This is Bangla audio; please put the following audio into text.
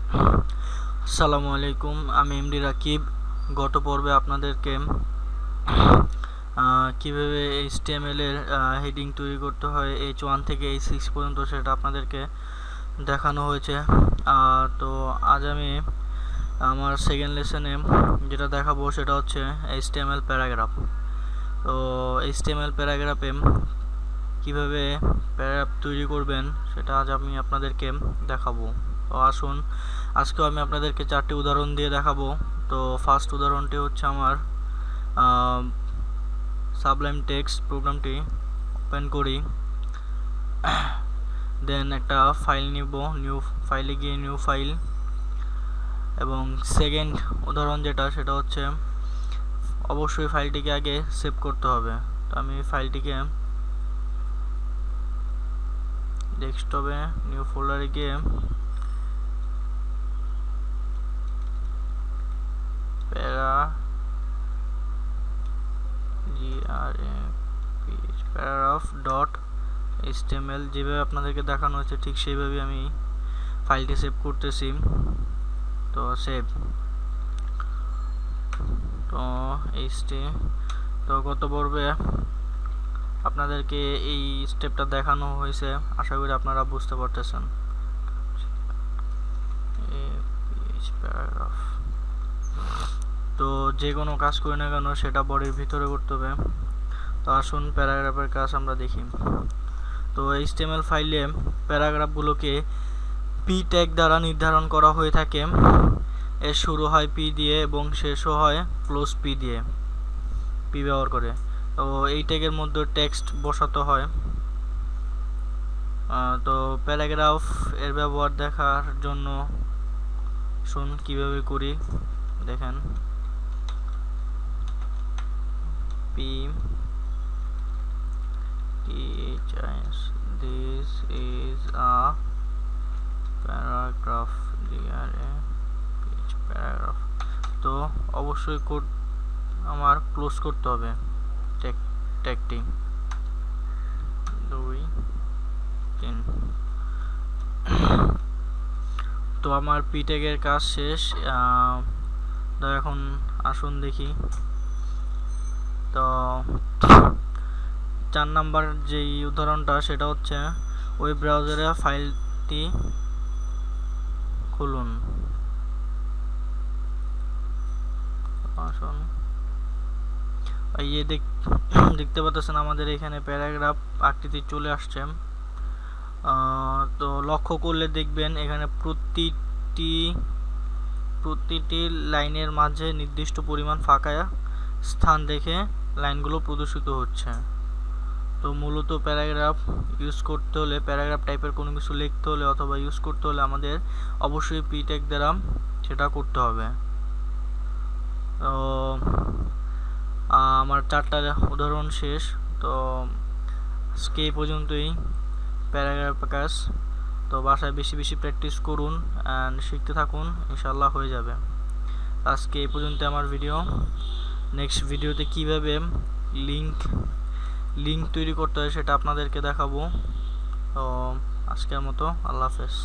আসসালামু আলাইকুম, আমি এমডি রাকিব। গত পর্বে আপনাদেরকে কিভাবে HTML এর হেডিং তৈরি করতে হয় H1 থেকে H6 পর্যন্ত সেটা আপনাদেরকে দেখানো হয়েছে। তো আজ আমি আমার সেকেন্ড লেসনে যেটা দেখাবো সেটা হচ্ছে HTML প্যারাগ্রাফ। তো HTML প্যারাগ্রাফে কিভাবে প্যারাগ্রাফ তৈরি করবেন সেটা আজ আমি আপনাদেরকে দেখাবো। তো আসুন, আজকেও আমি আপনাদেরকে 4টি উদাহরণ দিয়ে দেখাবো। তো ফার্স্ট উদাহরণটি হচ্ছে আমার সাবলাইম টেক্সট প্রোগ্রামটি ওপেন করি, দেন একটা ফাইল নিব, নিউ ফাইলে গিয়ে নিউ ফাইল, এবং সেকেন্ড উদাহরণ যেটা সেটা হচ্ছে অবশ্যই ফাইলটিকে আগে সেভ করতে হবে। তো আমি ফাইলটিকে ডেস্কটপে নিউ ফোল্ডারে গিয়ে প্যারাগ্রাফ.html যেভাবে আপনাদেরকে দেখানো হয়েছে ঠিক সেইভাবে আমি ফাইলটি সেভ করতেছি। তো সেভ, তো তো গত পর্বে আপনাদেরকে এই স্টেপটা দেখানো হয়েছে, আশা করি আপনারা বুঝতে পারতেছেন। প্যারাগ্রাফ, তো যে কোনো কাজ করি না কেন সেটা বডির ভিতরে করতে হবে। তো আসুন প্যারাগ্রাফের কাজ আমরা দেখি। তো HTML ফাইলে প্যারাগ্রাফগুলোকে পি ট্যাগ দ্বারা নির্ধারণ করা হয়ে থাকে। এর শুরু হয় পি দিয়ে এবং শেষও হয় ক্লোজ পি দিয়ে, পি ব্যবহার করে। তো এই ট্যাগের মধ্যে টেক্সট বসাতে হয়। তো প্যারাগ্রাফ এর ব্যবহার দেখার জন্য শুন কিভাবে করি, দেখেন। P THIS, this is a paragraph, paragraph। তো অবশ্যই কোড আমার ক্লোজ করতে হবে ট্যাগটি 2 3। তো আমার পি ট্যাগের কাজ শেষ। তো এখন আসুন দেখি। তো 4 নাম্বার যেই উদাহরণটা সেটা হচ্ছে ওয়েব ব্রাউজারে ফাইলটি খুলুন। আসুন, এই দেখতে পাচ্ছেন আমাদের এখানে প্যারাগ্রাফ আকৃতি চলে আসছে। তো লক্ষ্য করলে দেখবেন এখানে প্রতিটি লাইনের মাঝে নির্দিষ্ট পরিমাণ ফাঁকা স্থান দেখে লাইনগুলো প্রদর্শিত হচ্ছে। তো মূলত প্যারাগ্রাফ ইউজ করতে হলে, প্যারাগ্রাফ টাইপের কোনো কিছু লিখতে হলে অথবা ইউজ করতে হলে আমাদের অবশ্যই পি ট্যাগ দ্বারা সেটা করতে হবে। তো আমার 4টা উদাহরণ শেষ। তো আজকে এই পর্যন্তই প্যারাগ্রাফ কাজ। তো বাসায় বেশি বেশি প্র্যাকটিস করুন অ্যান্ড শিখতে থাকুন, ইনশাল্লাহ হয়ে যাবে। আজকে এই পর্যন্ত আমার ভিডিও। নেক্সট ভিডিওতে কিভাবে লিঙ্ক তৈরি করতে হয় সেটা আপনাদেরকে দেখাবো। তো আজকের মতো আল্লাহ হাফেজ।